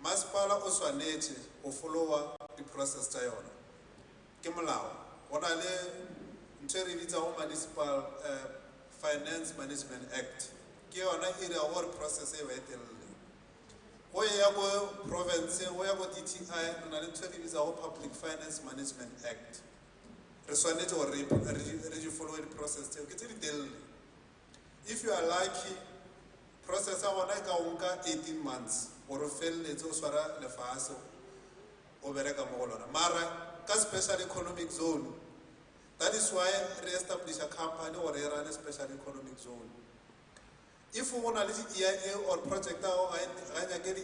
masepala o swanetše go followa di-process tša yona ke molao go na le ntho e re bitsago Municipal Finance Management Act ke yona e dira gore process e ba e telele go ya go province go ya go DTI re na le ntho e re bitsago Public Finance Management Act re swanetše gore re di follow di-process tseo ke tse di telele. If you are lucky, process ya gona e ka nka 18 months gore o feleletse o swara lefase o bereka mo go lona mara ka special economic zone. That is why re establish a company or run a special economic zone. If we want to EIA or project get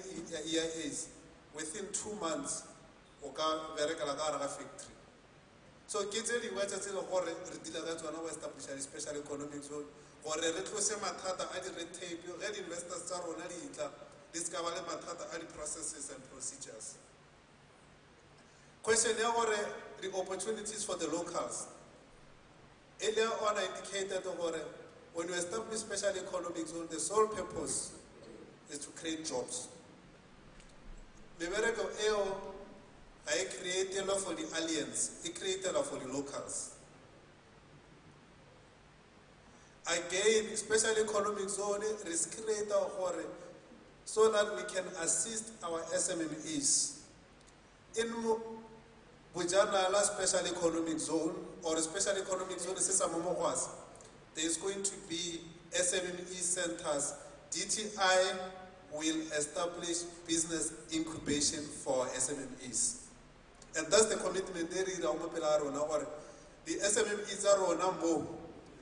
EIAs within 2 months, we can verify the factory. So, get the words that we establish a special economic zone or a retrocession matata at the red tape, red investors are on discover the processes and procedures. Question the opportunities for the locals. Earlier on, I indicated when you establish special economic zone, the sole purpose is to create jobs. The America I created for the alliance, it created for the locals. Again, special economic zone is created so that we can assist our SMMEs. In Bojanala special economic zone or a special economic zone, there is going to be SMME centers. DTI will establish business incubation for SMMEs. And that's the commitment they read on the SMMEs are on more.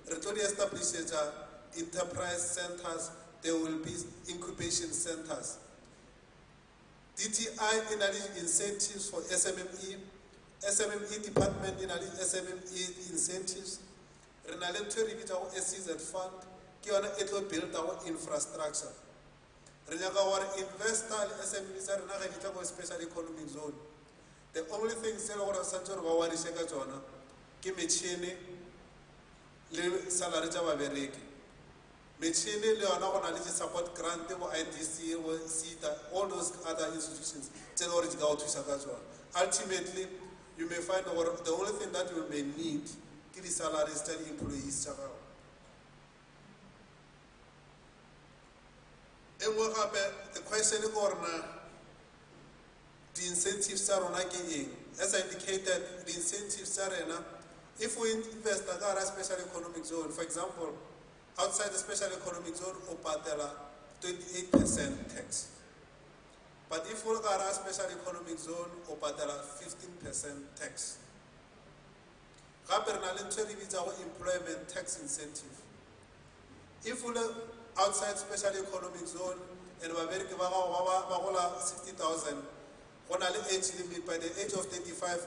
Establish enterprise centers, there will be incubation centers. DTI in incentives for SMME, SMME department in SMME incentives. Renalento revita our SCZ fund, Kiana Eto build our infrastructure. Renaga our investor SMEs are not a special economic zone. The only thing Selo Sancho Wawari Shekajona, Kimechini, salary Java Bereki. Mechini, Leonardo support grant, IDC, CETA, all those other institutions, ultimately, you may find the only thing that you may need is salaries to employees. The question is the incentives are on again. As I indicated, the incentives are if we invest in a special economic zone, for example, outside the special economic zone, we pay 28% tax. But if we have a special economic zone, we pay 15% tax. We have employment tax incentive. If we are outside special economic zone and we have 60,000, on an age limit, by the age of 35,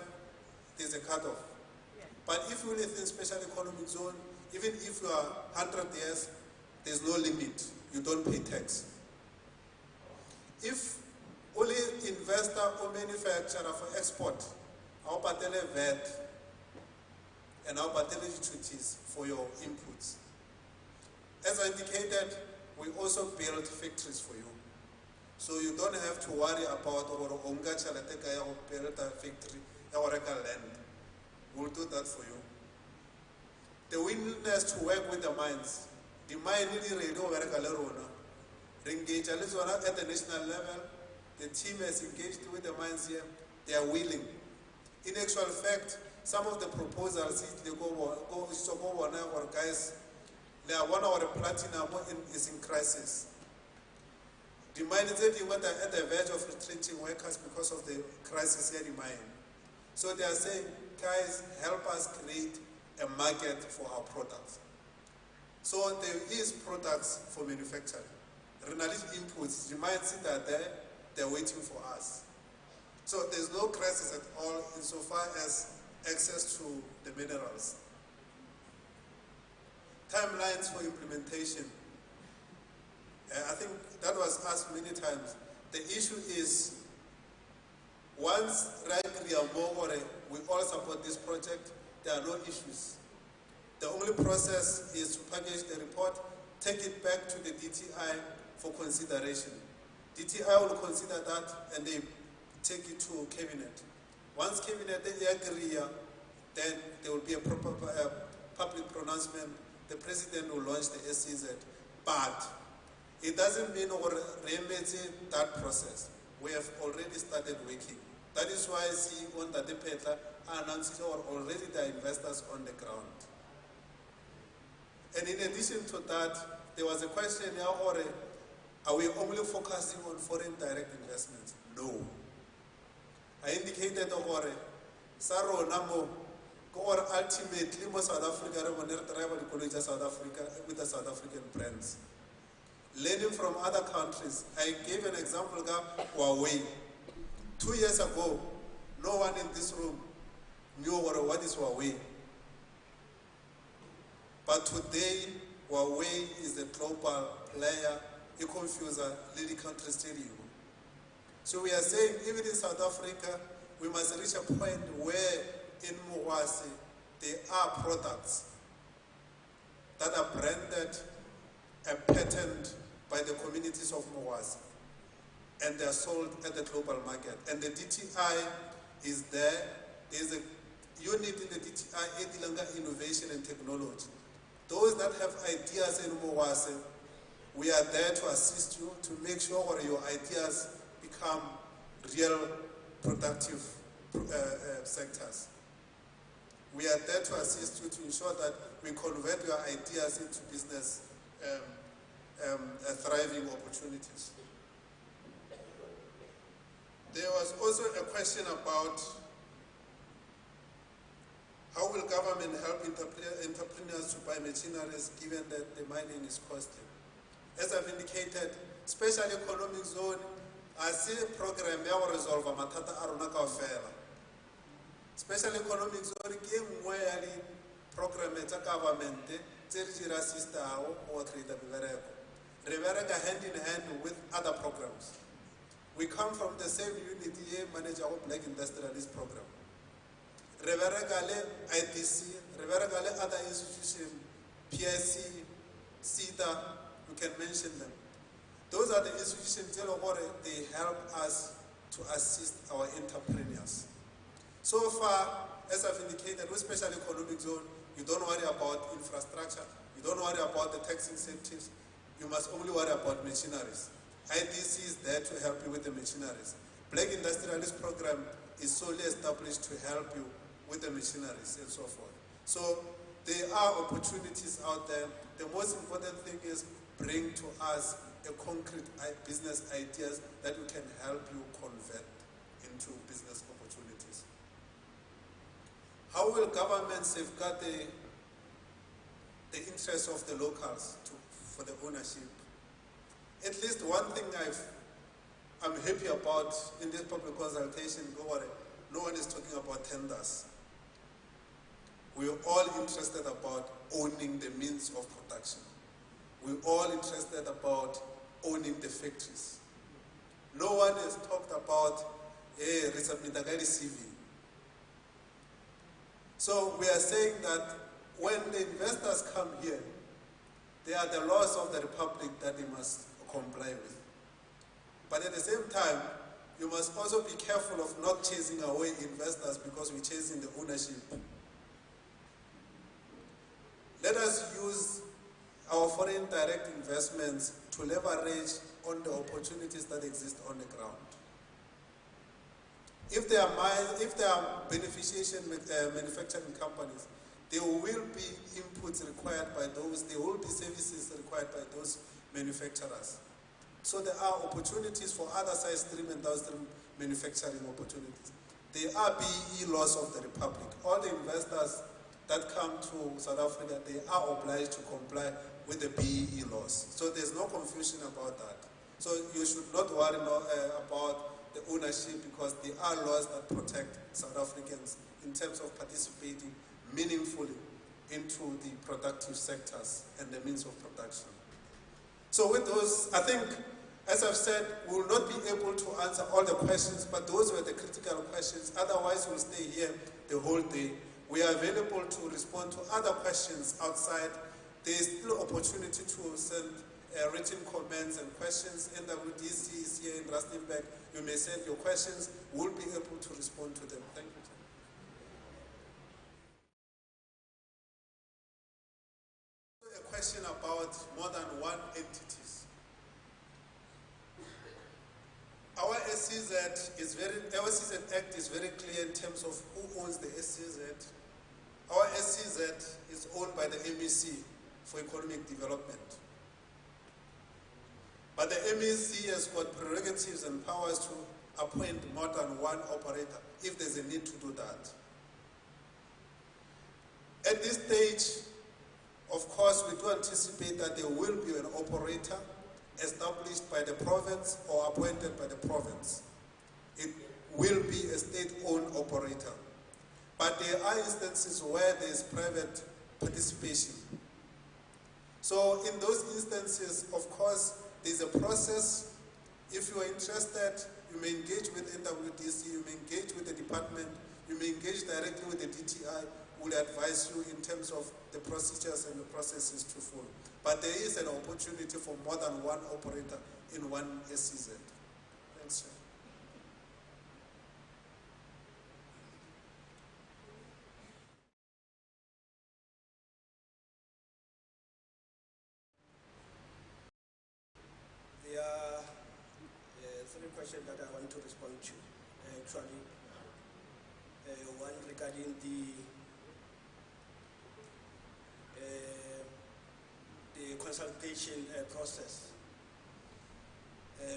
there's a cutoff. Yeah. But if you live in special economic zone, even if you are 100 years, there's no limit. You don't pay tax. If only investor or manufacturer for export, I'll pay VAT and I'll pay duties for your inputs. As I indicated, we also build factories for you. So you don't have to worry about or onga chalateka or build a factory or land. We'll do that for you. The willingness to work with the mines. The mine is ready to engage at the national level. The team has engaged with the mines here. They are willing. In actual fact, some of the proposals guys, they are one of the platinum is in crisis. The mine is at the verge of retrenching workers because of the crisis here in the mine. So they are saying, guys, help us create a market for our products. So there is products for manufacturing. Renalist inputs, the mines that there, they're waiting for us. So there's no crisis at all insofar as access to the minerals. Timelines for implementation. I think that was asked many times. The issue is, once we all support this project, there are no issues. The only process is to package the report, take it back to the DTI for consideration. DTI will consider that and they take it to cabinet. Once cabinet they agree, then there will be a proper public pronouncement. The president will launch the SCZ. But it doesn't mean or remedy that process. We have already started working. That is why seeing on the Petla announced already the investors on the ground. And in addition to that, there was a question, are we only focusing on foreign direct investments? No. I indicated Saro Namo, or ultimately most South Africa, South Africa with the South African brands. Learning from other countries. I gave an example, Huawei. 2 years ago, no one in this room knew what is Huawei. But today, Huawei is the global player, a confuser, leading country stereo. So we are saying, even in South Africa, we must reach a point where in Mwasi, there are products that are branded and patented by the communities of Mwasi, and they are sold at the global market. And the DTI is there. There is a unit in the DTI, Edilanga Innovation and Technology. Those that have ideas in Mwasi, we are there to assist you to make sure your ideas become real productive sectors. We are there to assist you to ensure that we convert your ideas into business thriving opportunities. There was also a question about how will government help entrepreneurs to buy machineries given that the mining is costly? As I've indicated, special economic zone, I see a program that will resolve matata aruna kaofela. Special economic zone ke nngwe ya di program tsa government tse re di assistao o create mebereko. Re bereka hand in hand with other programs. We come from the same unit here, manager of Black Industrialist Program. Re bereka le IDC, re bereka le other institutions, PSC, CETA, you can mention them. Those are the institutions that they help us to assist our entrepreneurs. So far, as I've indicated, with special economic zone, you don't worry about infrastructure, you don't worry about the tax incentives, you must only worry about machineries. IDC is there to help you with the machineries. Black Industrialist Program is solely established to help you with the machineries and so forth. So there are opportunities out there. The most important thing is bring to us a concrete business ideas that we can help you convert into business opportunities. How will government safeguard the interests of the locals for the ownership? At least one thing I'm happy about in this public consultation, no one is talking about tenders. We're all interested about owning the means of production. We're all interested about owning the factories. No one has talked about CV. So we are saying that when the investors come here, they are the laws of the Republic that they must comply with. But at the same time, you must also be careful of not chasing away investors because we're chasing the ownership. Let us use our foreign direct investments to leverage on the opportunities that exist on the ground. If there are beneficiation manufacturing companies, there will be inputs required by those, there will be services required by those manufacturers. So there are opportunities for other side stream and downstream manufacturing opportunities. There are BEE laws of the Republic. All the investors that come to South Africa, they are obliged to comply with the BEE laws. So there's no confusion about that. So you should not worry about the ownership because there are laws that protect South Africans in terms of participating meaningfully into the productive sectors and the means of production. So with those, I think, as I've said, we will not be able to answer all the questions, but those were the critical questions. Otherwise, we'll stay here the whole day. We are available to respond to other questions outside. There is still opportunity to send written comments and questions. NWDC is here in Rustenburg. You may send your questions. We'll be able to respond to them. Thank you. A question about more than one entities. Our SCZ Act is very clear in terms of who owns the SCZ. Our SCZ is owned by the MEC for economic development. But the MEC has got prerogatives and powers to appoint more than one operator if there's a need to do that. At this stage, of course, we do anticipate that there will be an operator established by the province or appointed by the province. It will be a state-owned operator. But there are instances where there is private participation. So in those instances, of course, there's a process. If you are interested, you may engage with NWDC, you may engage with the department, you may engage directly with the DTI, who will advise you in terms of the procedures and the processes to follow. But there is an opportunity for more than one operator in one SCZ. Thanks, sir. There are three questions that I want to respond to. Actually, one regarding the consultation process,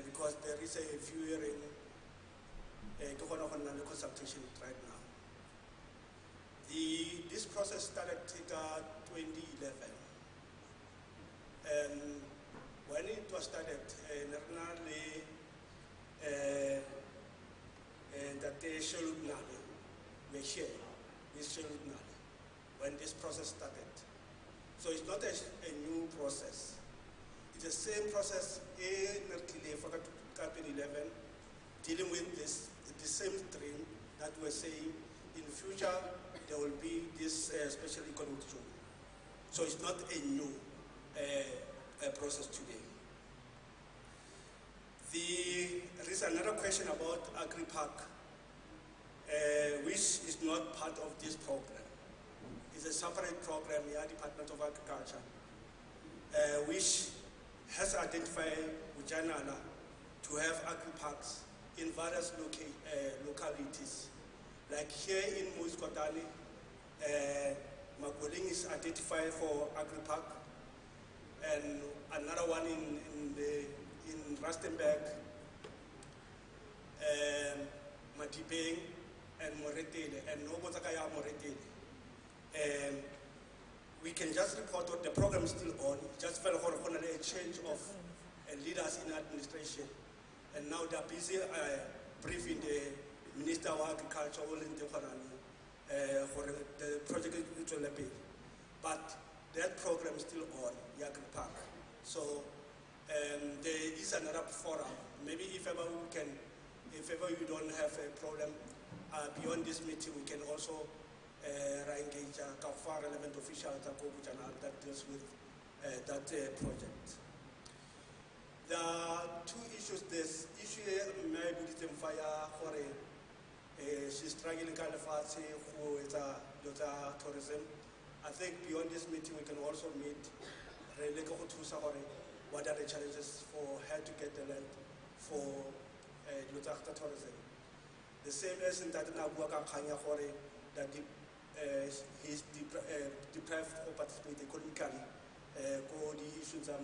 because there is a few hearing on the consultation right now. This process started in 2011, and when it was started, that they showed when this process started. So it's not a new process. It's the same process in 2011, dealing with the same stream that we're saying in the future there will be this special economic zone. So it's not a new process today. There is another question about Agri-Park, which is not part of this program. It's a separate program, the Department of Agriculture, which has identified Bojanala to have agri-parks in various localities. Like here in Muiskotani, Makoling is identified for agri-park, and another one in Rustenburg, Matipeng, and Moretele, and Nobotakaya Moretele. We can just report that the program is still on. Just fell on a change of leaders in administration, and now they're busy briefing the Minister of Agriculture for the project. But that program is still on, the Agri-Park. So there is another forum. Maybe if ever you don't have a problem beyond this meeting, we can also engage relevant officials that deals with that project. There are two issues. This issue maybe the fire for she's struggling kind of with tourism. I think beyond this meeting we can also meet what are the challenges for her to get the land for tourism. The same as in that that he's deprived of participating economically for the issues that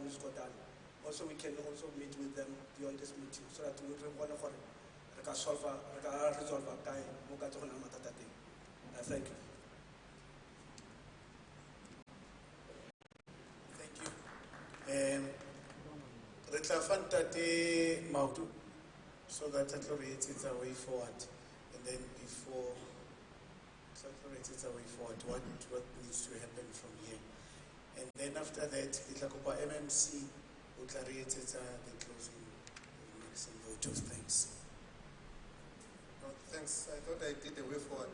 also we can also meet with them beyond this meeting so that we can resolve time. Thank you. Thank you. So that accelerates its way forward, and then before accelerates its way forward, what needs to happen from here, and then after that, it's like MMC will clarify the closing remarks and vote of thanks. No, thanks. I thought I did the way forward.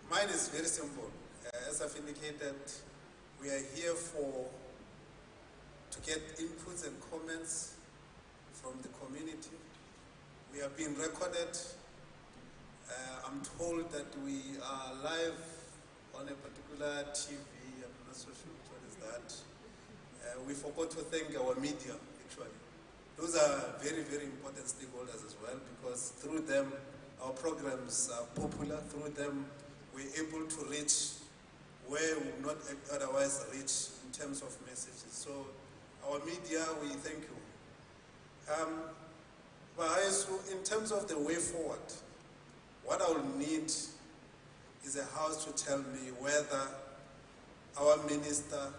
Mine is very simple. As I've indicated, we are here for to get inputs and comments from the community. We have been recorded. I'm told that we are live on a particular TV. I'm not so sure which one is that. We forgot to thank our media, actually. Those are very, very important stakeholders as well, because through them, our programs are popular. Through them, we're able to reach where we would not otherwise reach in terms of messages. So, our media, we thank you. In terms of the way forward, what I will need is a house to tell me whether our minister,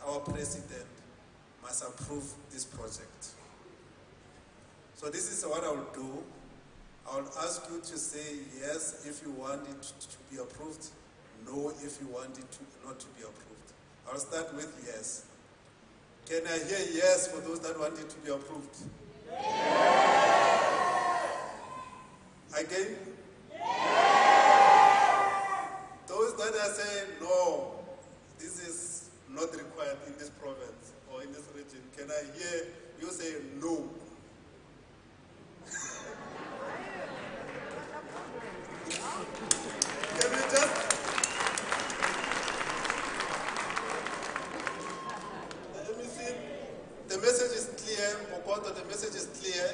our president, must approve this project. So this is what I will do. I will ask you to say yes if you want it to be approved, no if you want it not to be approved. I'll start with yes. Can I hear yes for those that want it to be approved? Again? Those that are saying no, this is not required in this province or in this region, can I hear you say no? Can we just... Let me see. The message is clear, Mokoto, the message is clear.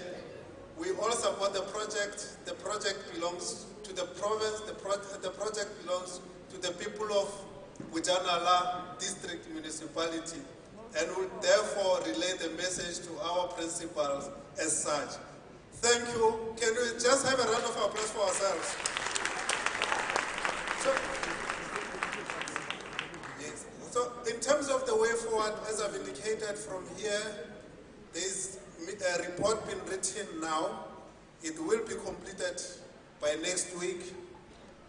We all support the project. The project belongs to the province. The project belongs to the people of Bojanala district municipality, and will therefore relay the message to our principals as such. Thank you. Can we just have a round of applause for ourselves? So in terms of the way forward, as I've indicated from here, there is a report being written now. It will be completed by next week.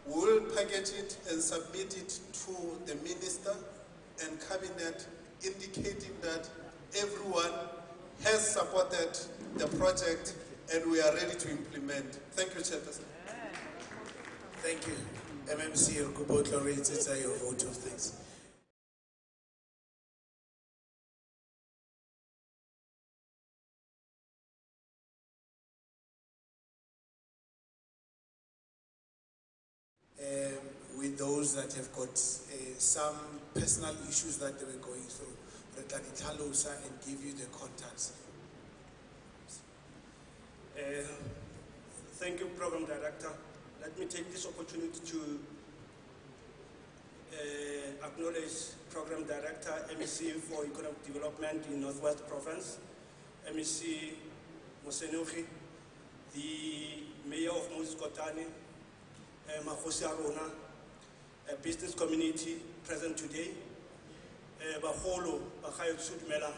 We will package it and submit it to the minister and cabinet, indicating that everyone has supported the project and we are ready to implement. Thank you, Chairperson. Thank you. MMC Rukubotlo rates your vote of thanks. With those that have got some personal issues that they were going through, Retalitalosa, and give you the contacts. Thank you, Program Director. Let me take this opportunity to acknowledge Program Director, MEC for Economic Development in Northwest Province, MEC Mosenuchi, the Mayor of Moses Kotane, Mahosi Arona, business community present today, Baholo, Bahayot Sudmela.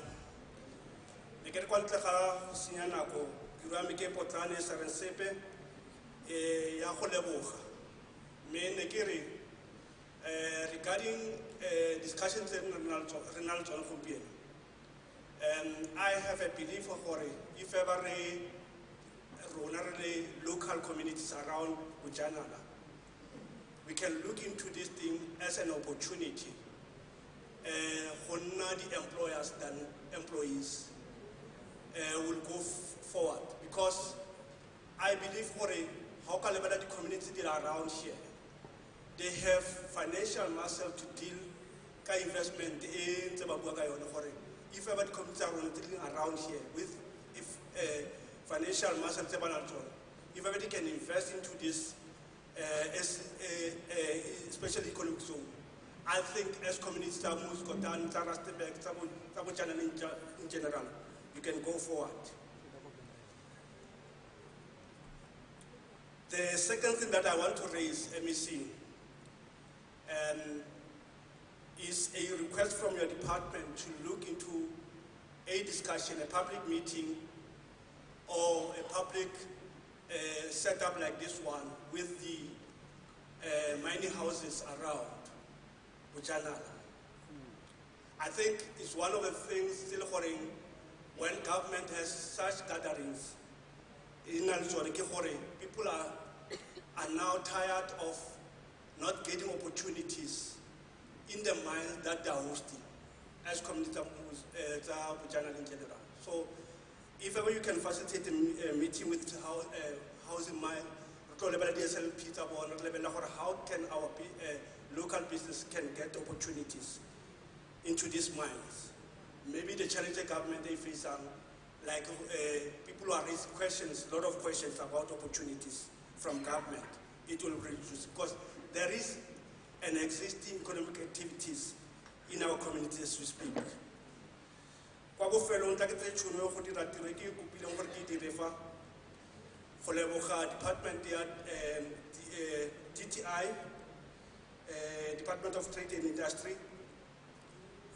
Nekere kwa ntlega senya nako, ke rua meke potlane Sarensepe ya go leboga. Me ne ke re regarding discussions in renal zone gompieno. I have a belief gore if ever rona re local communities around Bojanala, we can look into this thing as an opportunity for the employers than employees will go forward, because I believe for how can the community deal around here, they have financial muscle to deal with investment in if ever the community are around here with financial muscle, if everybody can invest into this especially economic zone, I think as communities in general, you can go forward. The second thing that I want to raise, MEC, is a request from your department to look into a discussion, a public meeting, or a public setup like this one with the mining houses around Bojanala. I think it's one of the things still holding when government has such gatherings in Alzore, people are now tired of not getting opportunities in the mines that they are hosting. as community Bojanala in general. So if ever you can facilitate a meeting with housing mind, how can our local business can get opportunities into these mines? Maybe the challenge the government they face like people are raising questions, a lot of questions about opportunities from government. It will reduce because there is an existing economic activities in our community as we speak. Kwa go felo ntla ke tse tšhono go dira tiro ke kopileng gore ke dire fa go leboga department ya DTI, Department of Trade and Industry,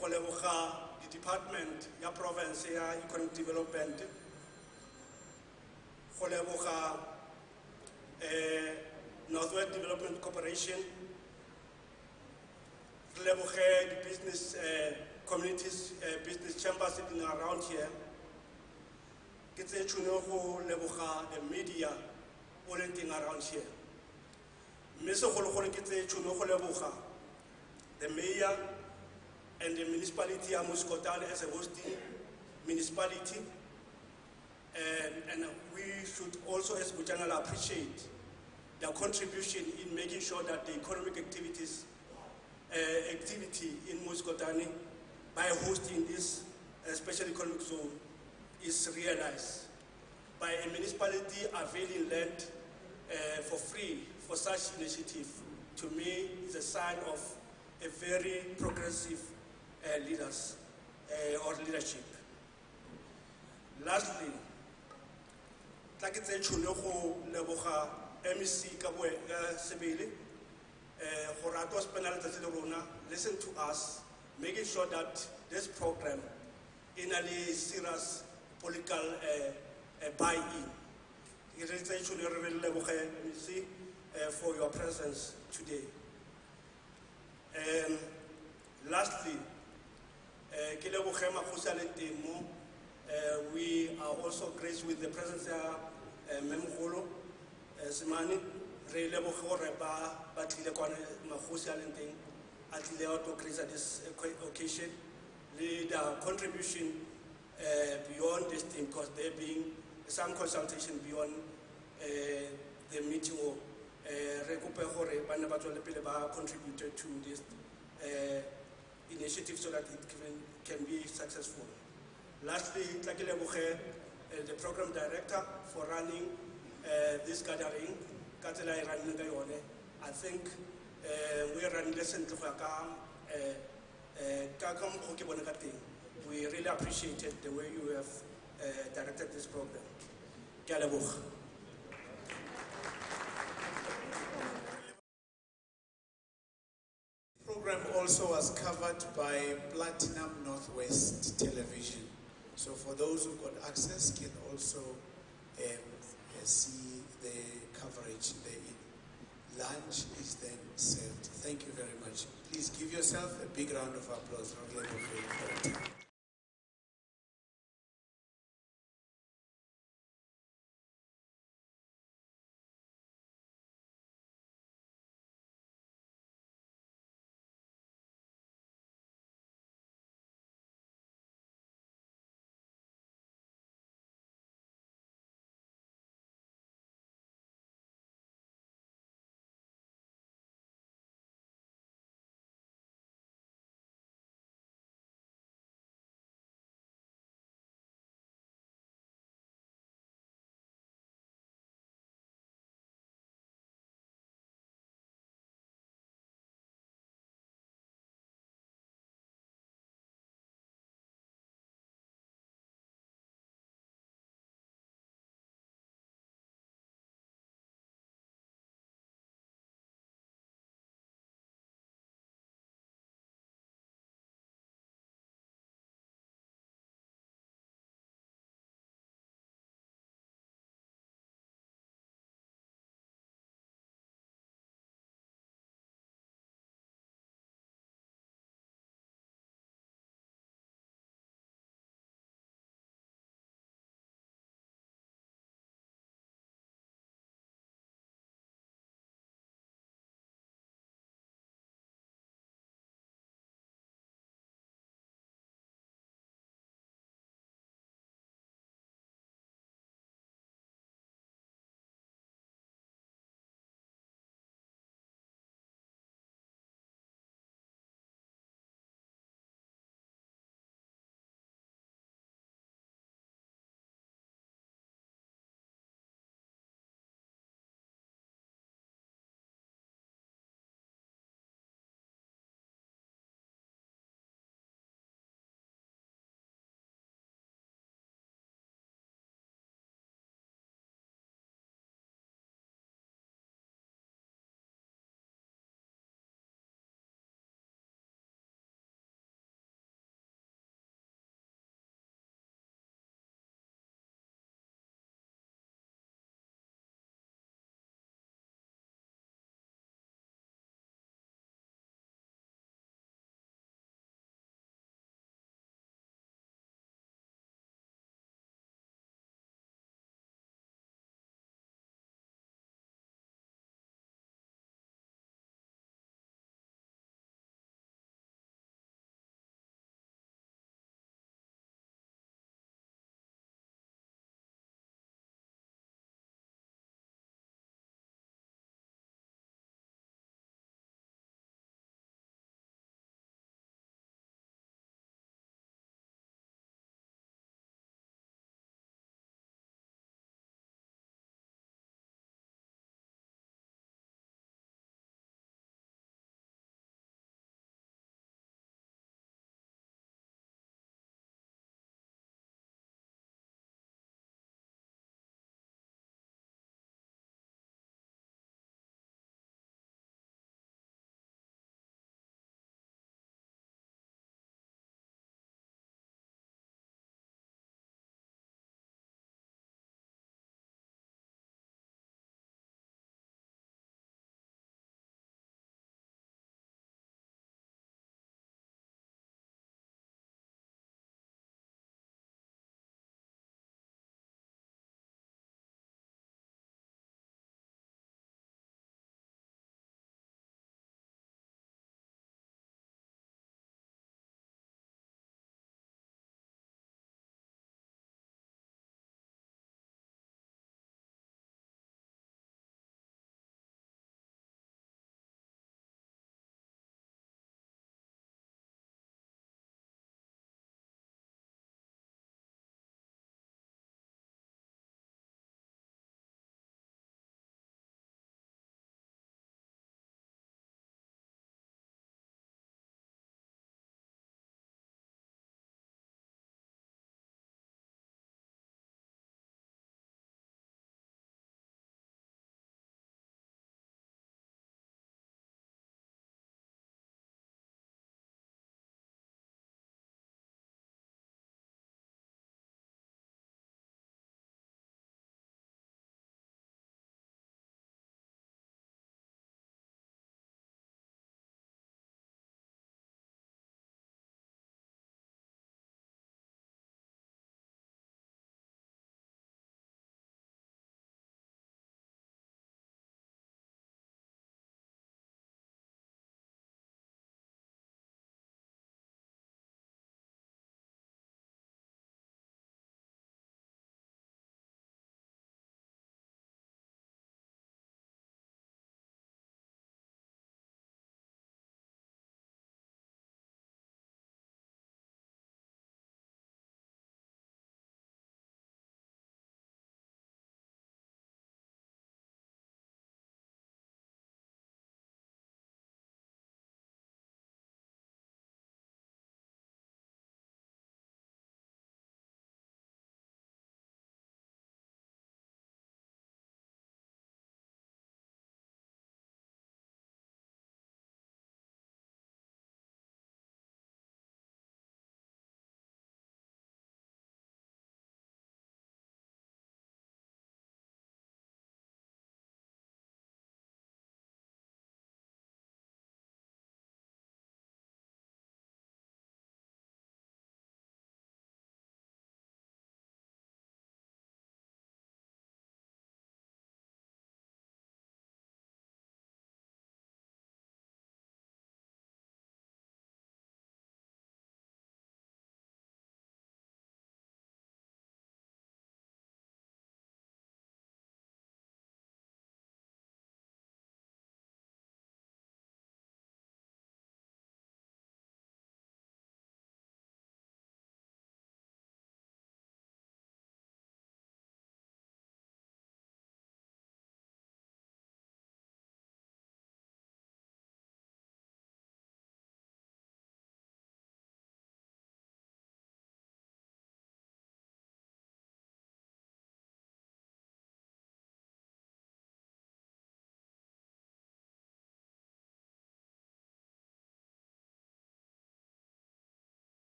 go leboga the department ya province ya economic development, go leboga Northwest Development Corporation, go leboga the business communities, business chambers sitting around here. Ke tse tšhono go leboga the media all thing around here. Mme segologolo ke tse tšhono go leboga the mayor and the municipality of Muskotane as a hosting municipality. And we should also, as Bojanala, appreciate their contribution in making sure that the economic activity in Muskotane by hosting this special economic zone is realized by a municipality availing land for free for such initiative. To me, is a sign of a very progressive leaders or leadership. Lastly, like it's a tšhono go leboga MEC ka sebele go rata spend letsatsi le rona, listen to us, making sure that this program in a serious political buy-in. It is a tšhono re leboge MEC for your presence today. Lastly, we are also graced with the presence of Memgolo Simani, re leboge gore ba tlile kwana magosi a leng teng a tlile out to grace at this occasion, the contribution beyond this thing, because there being some consultation beyond the meeting or re kope gore ba ne ba tswele pele ba contributed to this initiative so that it can be successful. Lastly, the program director for running this gathering. I think we are running lesson to we really appreciated the way you have directed this program. Program also was covered by Platinum Northwest Television. So for those who got access can also see the coverage therein. Lunch is then served. Thank you very much. Please give yourself a big round of applause.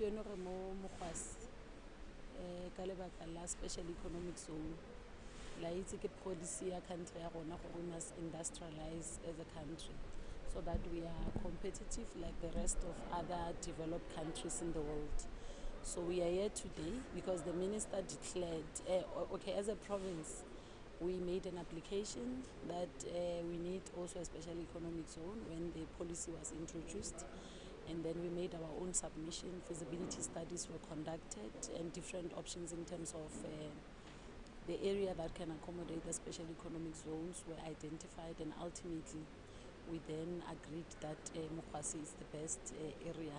gompieno re mo Mokgwasi ka lebaka la special economic zone. La itse ke policy ya country ya rona gore we must industrialize as a country so that we are competitive like the rest of other developed countries in the world. So we are here today because the minister declared, okay, as a province, we made an application that we need also a special economic zone when the policy was introduced. And then we made our own submission, feasibility studies were conducted, and different options in terms of the area that can accommodate the special economic zones were identified, and ultimately we then agreed that Mokgwasi is the best area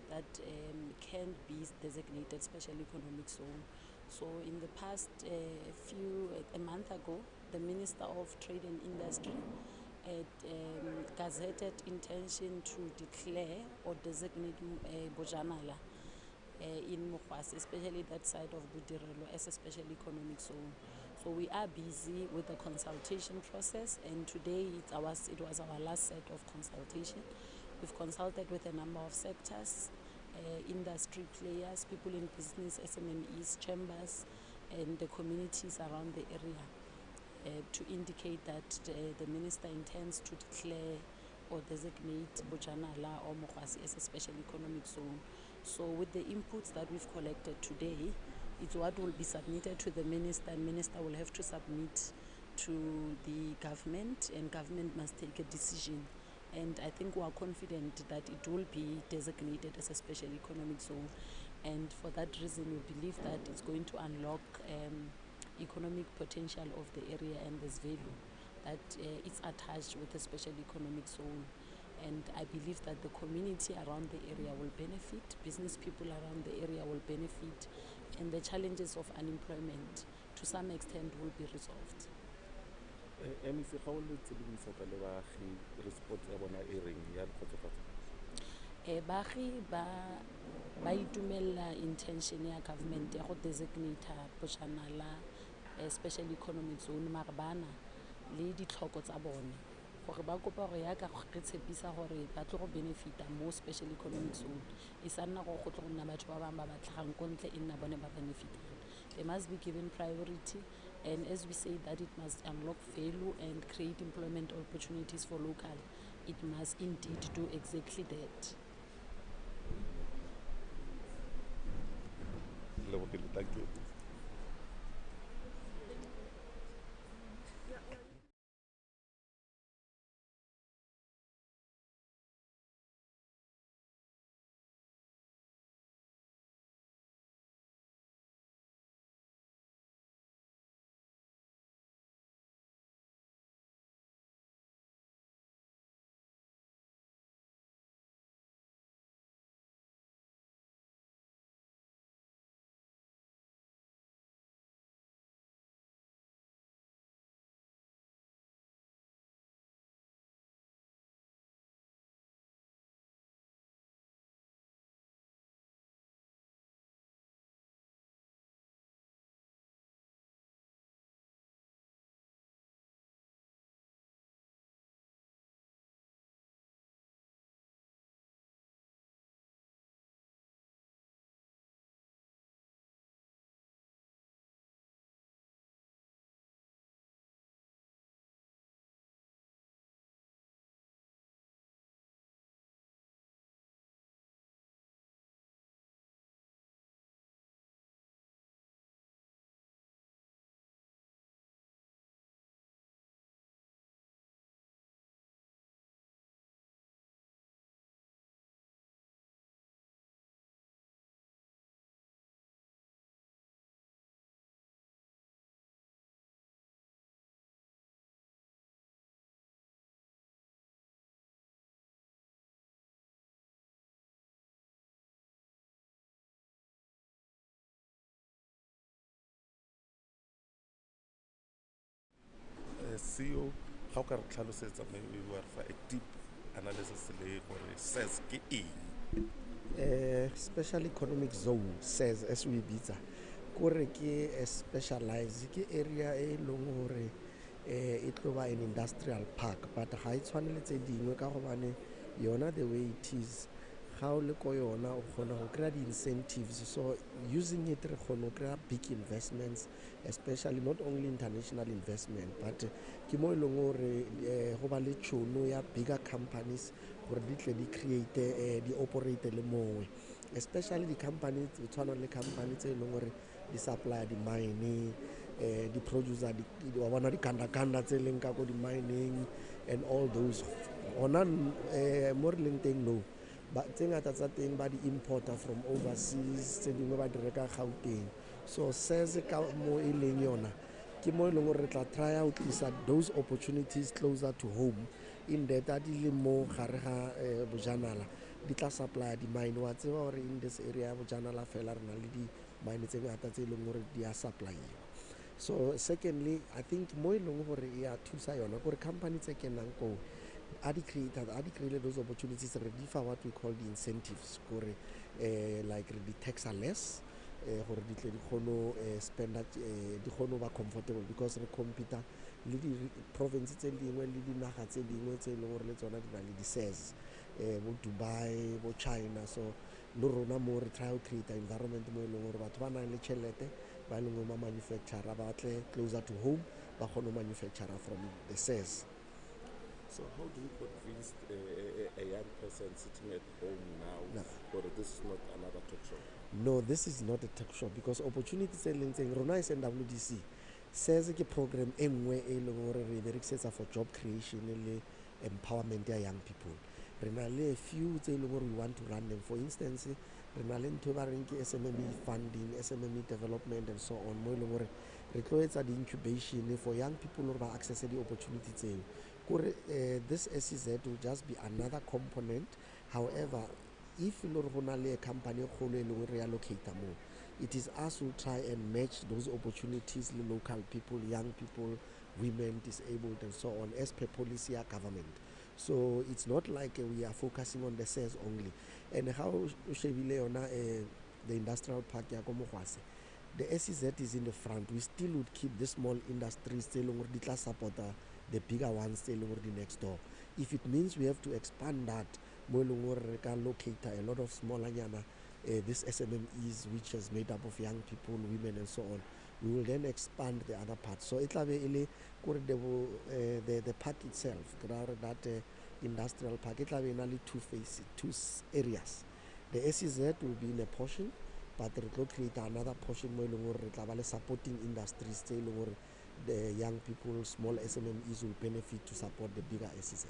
that can be designated special economic zone. So in the past a month ago, the Minister of Trade and Industry had gazetted intention to declare or designate Bojanala in Mokgwasi, especially that side of Budirelo, as a special economic zone. So we are busy with the consultation process, and today it was our last set of consultation. We've consulted with a number of sectors, industry players, people in business, SMMEs, chambers, and the communities around the area to indicate that the minister intends to declare or designate Bojanala or Mokgwasi as a special economic zone. So with the inputs that we've collected today, it's what will be submitted to the minister, and minister will have to submit to the government, and government must take a decision. And I think we are confident that it will be designated as a special economic zone. And for that reason, we believe that it's going to unlock economic potential of the area, and this value that it's attached with a special economic zone. And I believe that the community around the area will benefit, business people around the area will benefit, and the challenges of unemployment to some extent will be resolved. MEC, ga o le tshedimosetso le baagi response ya bona e reng ya kgotsofatso? Baagi ba itumella intention ya government ya go designate Bojanala special economic zone, mare bana le ditlhoko tsa bone gore ba kopa gore ya ka re tshepisa gore ba tlo go benefita mo special economic zone e sa nna go tlo go nna batho ba bangwe ba batlegang ko ntle e nna bone ba benefitang. They must be given priority, and as we say that it must unlock value and create employment opportunities for local, it must indeed do exactly that. Thank you. CEO, ga o ka re tlhalosetsa maybe wa re fa a deep analysis le gore says ke eng? Special economic zone says as we bitsa kore ke a specialized ke area e leng gore e tlo ba an industrial park, but ga e tshwane le tse dingwe ka gobane yona the way it is ga o le ko yona o kgona go kry-a di-incentives, so using it re kgona go kry-a big investments, especially not only international investment, but ke mo e leng gore go ba le tšhono ya bigger companies gore di tle di create di operate le mongwe, especially di-company tse tshwana le company tse e leng gore di supply di-mine, di producer wa bona dikanda-kanda tse e leng ka ko di-mining and all those gona mo re leng teng no tse ngata tsa teng ba di-importer from overseas, tse dingwe ba di reka Gauteng. So says ka mo e leng yona ke mo e leng gore re tla trya go tlisa those opportunities closer to home, in that a di le mo gare ga Bojanala di tla supply di-mine. Wa tseba gore in this area ya Bojanala fela re na le di-mine tse ngata tse e leng gore di a supplyiwa. So secondly, I think mo e leng gore e a thusa yona gore company tse kenang ko a di create those opportunities, re di fa what we call the incentives gore like re di taxa less, gore di tle di kgono spend di kgono ba comfortable, because re compete le di-province tse dingwe le dinaga tse dingwe tse e leng gore le tsona di na le di-SEZ, bo Dubai, bo China. So le rona mo re try to create environment mo e leng gore batho ba nang le tšhelete ba e leng gore ba manufacturer ba tle closer to home ba kgone manufacturer from the SEZ. So how do you convince a young person sitting at home now or this is not another talk show? No, this is not a talk show, because opportunities tse leng tseng rona is NWDC says ke program e nngwe e leng gore re berekisetsa for job creation le empowerment ya young people. Re na le a few tse leng gore we want to run them. For instance, re na le ntho ba reng ke SMME funding, SMME development and so on, mo e leng gore re tlo etsa di-incubation for young people gore ba access the opportunity tseo. This SEZ will just be another component. However, if you a company relocate more, it is us who try and match those opportunities with local people, young people, women, disabled and so on, as per policy or government. So it's not like we are focusing on the sales only. And how the industrial park, the SEZ is in the front. We still would keep the small industries still support the bigger ones still next door. If it means we have to expand that, we can locate a lot of smaller this SMMEs, which is made up of young people, women and so on. We will then expand the other parts. So it will be the park itself, that industrial park, it will be only two areas. The SEZ will be in a portion, but it will create another portion where supporting industries, the young people, small SMMEs will benefit to support the bigger SEZ.